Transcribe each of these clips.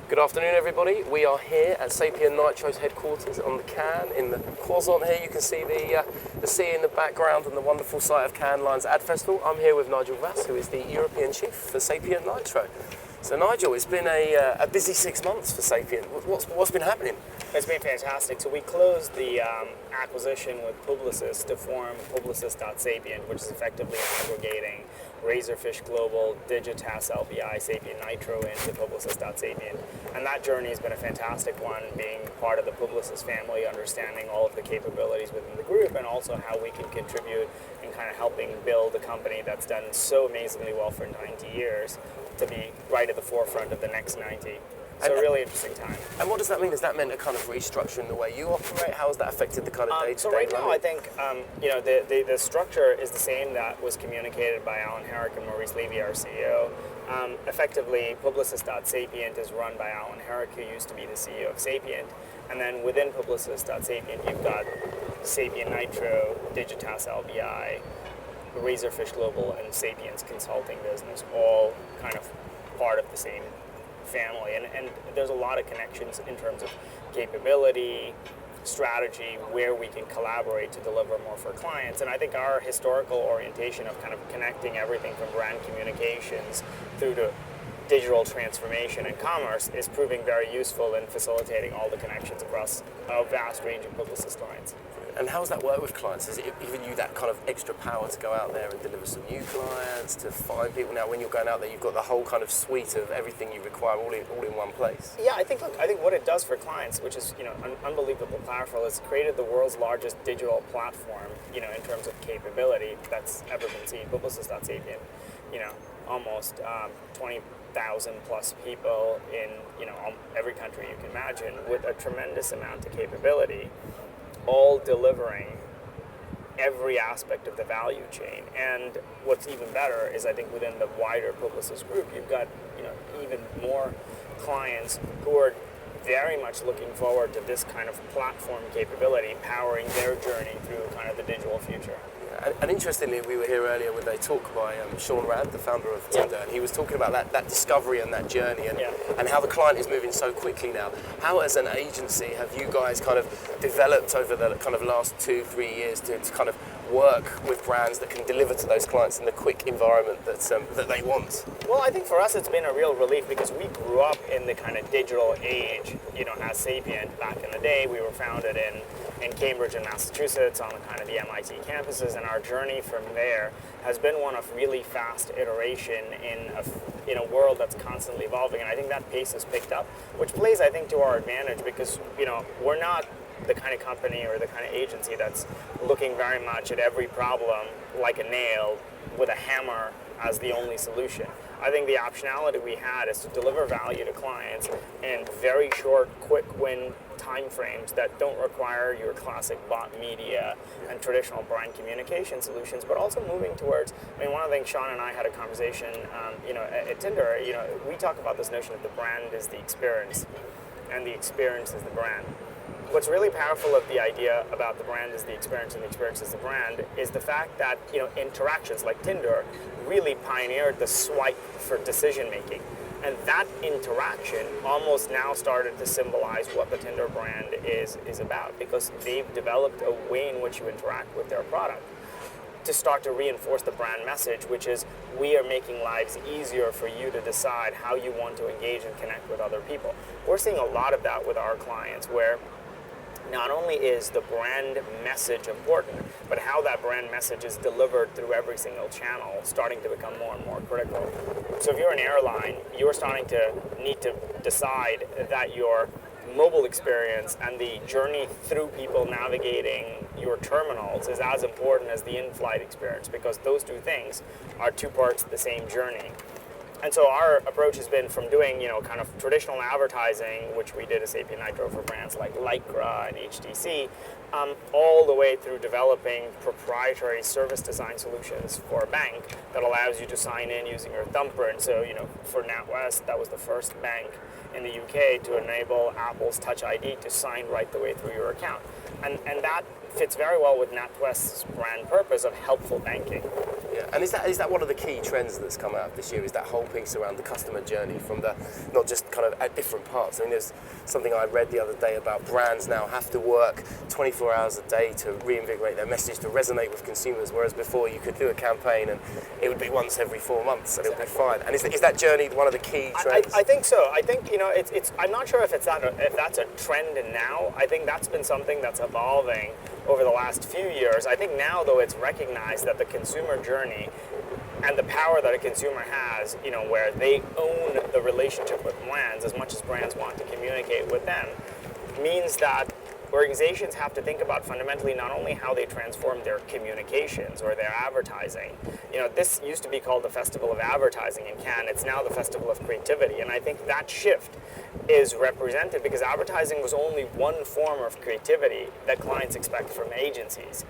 Good afternoon, everybody. We are here at SapientNitro's headquarters on the Cannes. In the croissant here, you can see the sea in the background and the wonderful site of Cannes Lions Ad Festival. I'm here with Nigel Vaz, who is the European chief for SapientNitro. So, Nigel, it's been a busy 6 months for Sapient. What's been happening? It's been fantastic. So we closed the acquisition with Publicis to form Publicis.Sapient, which is effectively aggregating Razorfish Global, Digitas LBI, SapientNitro into Publicis.Sapient. And that journey has been a fantastic one, being part of the Publicis family, understanding all of the capabilities within the group, and also how we can contribute in kind of helping build a company that's done so amazingly well for 90 years to be right at the forefront of the next 90. So a really interesting time. And what does that mean? Has that meant a kind of restructuring the way you operate? How has that affected the kind of day-to-day So right now, running? I think the structure is the same that was communicated by Alan Herrick and Maurice Levy, our CEO. Effectively, Publicis.Sapient is run by Alan Herrick, who used to be the CEO of Sapient. And then within Publicis.Sapient, you've got SapientNitro, Digitas LBI, Razorfish Global, and Sapient's consulting business, all kind of part of the same family, and there's a lot of connections in terms of capability, strategy, where we can collaborate to deliver more for clients. And I think our historical orientation of kind of connecting everything from brand communications through to digital transformation and commerce is proving very useful in facilitating all the connections across a vast range of Publicis clients. And how does that work with clients? Has it given you that kind of extra power to go out there and deliver some new clients, to find people? Now, when you're going out there, you've got the whole kind of suite of everything you require all in one place. Yeah, I think what it does for clients, which is unbelievably powerful, is created the world's largest digital platform, in terms of capability that's ever been seen. Publicis.Sapient, almost 20,000 plus people in every country you can imagine, with a tremendous amount of capability, all delivering every aspect of the value chain. And what's even better is, I think, within the wider Publicis Group, you've got even more clients who are very much looking forward to this kind of platform capability powering their journey through kind of the digital future. And interestingly, we were here earlier with a talk by Sean Rad, the founder of Tinder, and he was talking about that discovery and that journey and how the client is moving so quickly now. How, as an agency, have you guys kind of developed over the kind of last 2-3 years to kind of work with brands that can deliver to those clients in the quick environment that they want? Well, I think for us it's been a real relief because we grew up in the kind of digital age, as Sapient back in the day. We were founded in Cambridge and Massachusetts on the kind of the MIT campuses, and our journey from there has been one of really fast iteration in a world that's constantly evolving. And I think that pace has picked up, which plays, I think, to our advantage because, we're not the kind of company or the kind of agency that's looking very much at every problem like a nail with a hammer as the only solution. I think the optionality we had is to deliver value to clients in very short, quick win timeframes that don't require your classic bot media and traditional brand communication solutions, but also moving towards, one of the things Sean and I had a conversation, at Tinder, we talk about this notion that the brand is the experience and the experience is the brand. What's really powerful of the idea about the brand is the experience and the experience is the brand is the fact that, interactions like Tinder really pioneered the swipe for decision making. And that interaction almost now started to symbolize what the Tinder brand is about, because they've developed a way in which you interact with their product to start to reinforce the brand message, which is we are making lives easier for you to decide how you want to engage and connect with other people. We're seeing a lot of that with our clients, where not only is the brand message important, but how that brand message is delivered through every single channel starting to become more and more critical. So if you're an airline, you're starting to need to decide that your mobile experience and the journey through people navigating your terminals is as important as the in-flight experience, because those two things are two parts of the same journey. And so our approach has been from doing, kind of traditional advertising, which we did at SapientNitro for brands like Lycra and HTC, all the way through developing proprietary service design solutions for a bank that allows you to sign in using your thumbprint. So, for NatWest, that was the first bank in the UK to enable Apple's Touch ID to sign right the way through your account. And that fits very well with NatWest's brand purpose of helpful banking. Yeah, and is that one of the key trends that's come out this year? Is that whole piece around the customer journey from the not just kind of at different parts? I mean, there's something I read the other day about brands now have to work 24 hours a day to reinvigorate their message to resonate with consumers, whereas before you could do a campaign and it would be once every 4 months and it would be fine. And is that journey one of the key trends? I think so. I think it's. I'm not sure if that's a trend now. I think that's been something that's evolving over the last few years. I think now, though, it's recognized that the consumer journey and the power that a consumer has, where they own the relationship with brands as much as brands want to communicate with them, means that organizations have to think about fundamentally not only how they transform their communications or their advertising. This used to be called the Festival of Advertising in Cannes. It's now the Festival of Creativity. And I think that shift is represented because advertising was only one form of creativity that clients expect from agencies.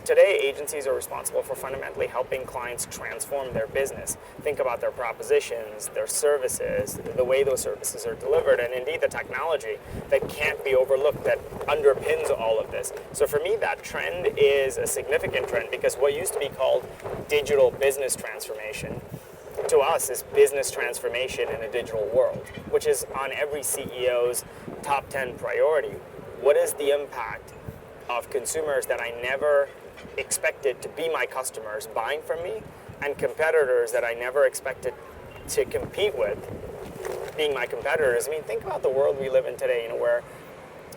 Today, agencies are responsible for fundamentally helping clients transform their business. Think about their propositions, their services, the way those services are delivered, and indeed the technology that can't be overlooked that underpins all of this. So for me, that trend is a significant trend because what used to be called digital business transformation to us is business transformation in a digital world, which is on every CEO's top 10 priority. What is the impact of consumers that I never expected to be my customers buying from me, and competitors that I never expected to compete with being my competitors? I mean, think about the world we live in today, where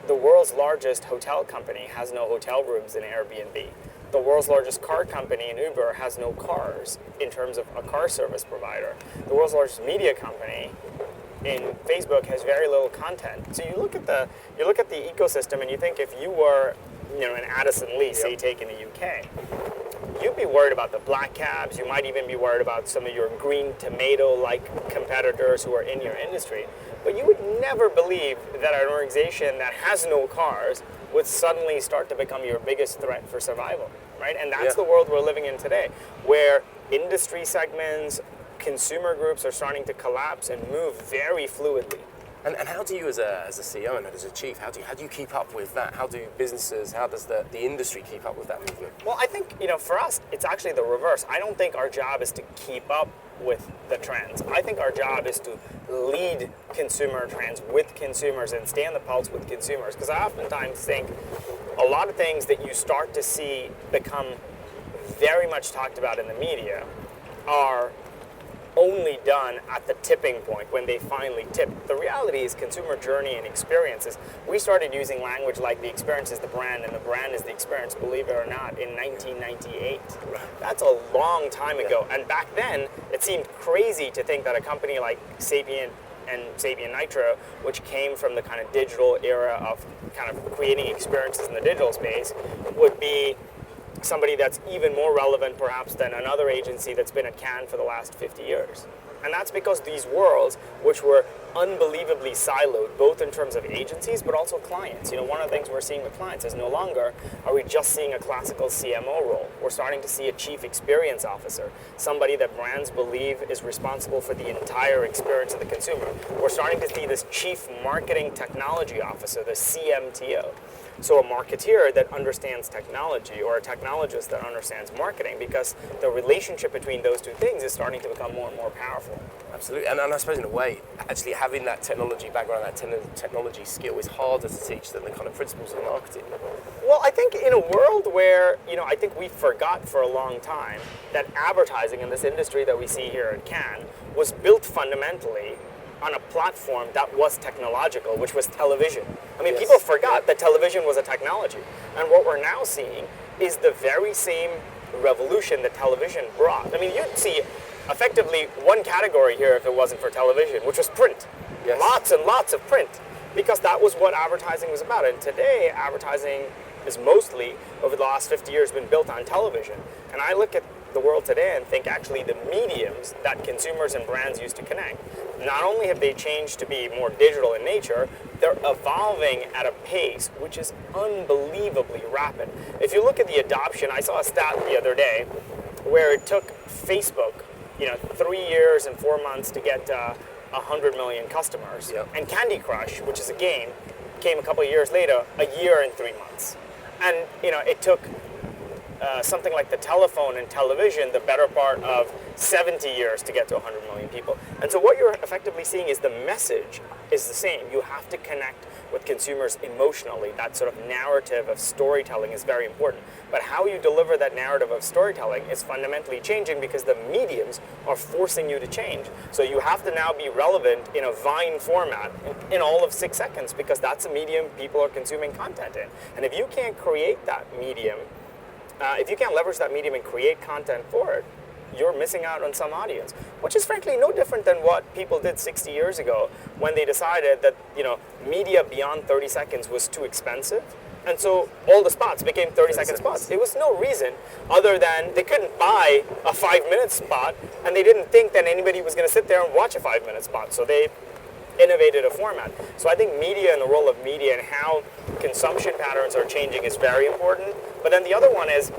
the world's largest hotel company has no hotel rooms in Airbnb. The world's largest car company in Uber has no cars in terms of a car service provider. The world's largest media company in Facebook has very little content. So you look at the ecosystem and you think if you were an Addison Lee, say, take in the UK, you'd be worried about the black cabs. You might even be worried about some of your green tomato-like competitors who are in your industry. But you would never believe that an organization that has no cars would suddenly start to become your biggest threat for survival, right? And that's the world we're living in today, where industry segments, consumer groups are starting to collapse and move very fluidly. And how do you, as a CEO and as a chief, how do you keep up with that? How do businesses, how does the industry keep up with that movement? Well, I think, for us, it's actually the reverse. I don't think our job is to keep up with the trends. I think our job is to lead consumer trends with consumers and stay on the pulse with consumers. Because I oftentimes think a lot of things that you start to see become very much talked about in the media are only done at the tipping point when they finally tip. The reality is consumer journey and experiences. We started using language like the experience is the brand and the brand is the experience, believe it or not, in 1998. That's a long time ago. And back then, it seemed crazy to think that a company like Sapient and SapientNitro, which came from the kind of digital era of kind of creating experiences in the digital space, would be somebody that's even more relevant perhaps than another agency that's been at Cannes for the last 50 years. And that's because these worlds, which were unbelievably siloed, both in terms of agencies, but also clients. One of the things we're seeing with clients is no longer are we just seeing a classical CMO role. We're starting to see a chief experience officer, somebody that brands believe is responsible for the entire experience of the consumer. We're starting to see this chief marketing technology officer, the CMTO. So a marketeer that understands technology or a technologist that understands marketing, because the relationship between those two things is starting to become more and more powerful. Absolutely, and I suppose in a way, actually having that technology background, that technology skill is harder to teach than the kind of principles of marketing. Well, I think in a world where, I think we forgot for a long time that advertising in this industry that we see here at Cannes was built fundamentally on a platform that was technological, which was television. I mean, people forgot that television was a technology. And what we're now seeing is the very same revolution that television brought. I mean, you'd see effectively one category here if it wasn't for television, which was print. Yes. Lots and lots of print, because that was what advertising was about. And today, advertising is mostly, over the last 50 years, been built on television. And I look at the world today and think actually the mediums that consumers and brands used to connect, not only have they changed to be more digital in nature, they're evolving at a pace which is unbelievably rapid. If you look at the adoption, I saw a stat the other day where it took Facebook, 3 years and 4 months to get 100 million customers. Yep. And Candy Crush, which is a game, came a couple of years later, a year and 3 months. And it took something like the telephone and television the better part of 70 years to get to 100 million people. And so what you're effectively seeing is the message is the same. You have to connect with consumers emotionally. That sort of narrative of storytelling is very important. But how you deliver that narrative of storytelling is fundamentally changing because the mediums are forcing you to change. So you have to now be relevant in a Vine format in all of 6 seconds because that's a medium people are consuming content in. And if you can't create that medium, if you can't leverage that medium and create content for it, you're missing out on some audience, which is frankly no different than what people did 60 years ago when they decided that media beyond 30 seconds was too expensive. And so all the spots became 30-second spots. It was no reason other than they couldn't buy a 5-minute spot, and they didn't think that anybody was going to sit there and watch a 5-minute spot. So they innovated a format. So I think media and the role of media and how consumption patterns are changing is very important. But then the other one is,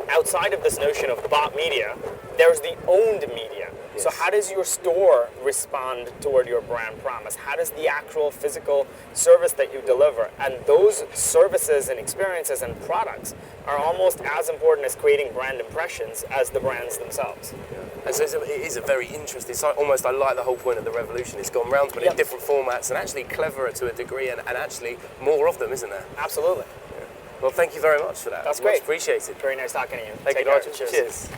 outside of this notion of bought media, there's the owned media. Yes. So how does your store respond toward your brand promise? How does the actual physical service that you deliver? And those services and experiences and products are almost as important as creating brand impressions as the brands themselves. Yeah. And so it is a very interesting, it's almost I like the whole point of the revolution. It's gone round but in different formats and actually cleverer to a degree and actually more of them, isn't there? Absolutely. Well, thank you very much for that. That's great. Much appreciated. Very nice talking to you. Thank you, Nigel. Cheers.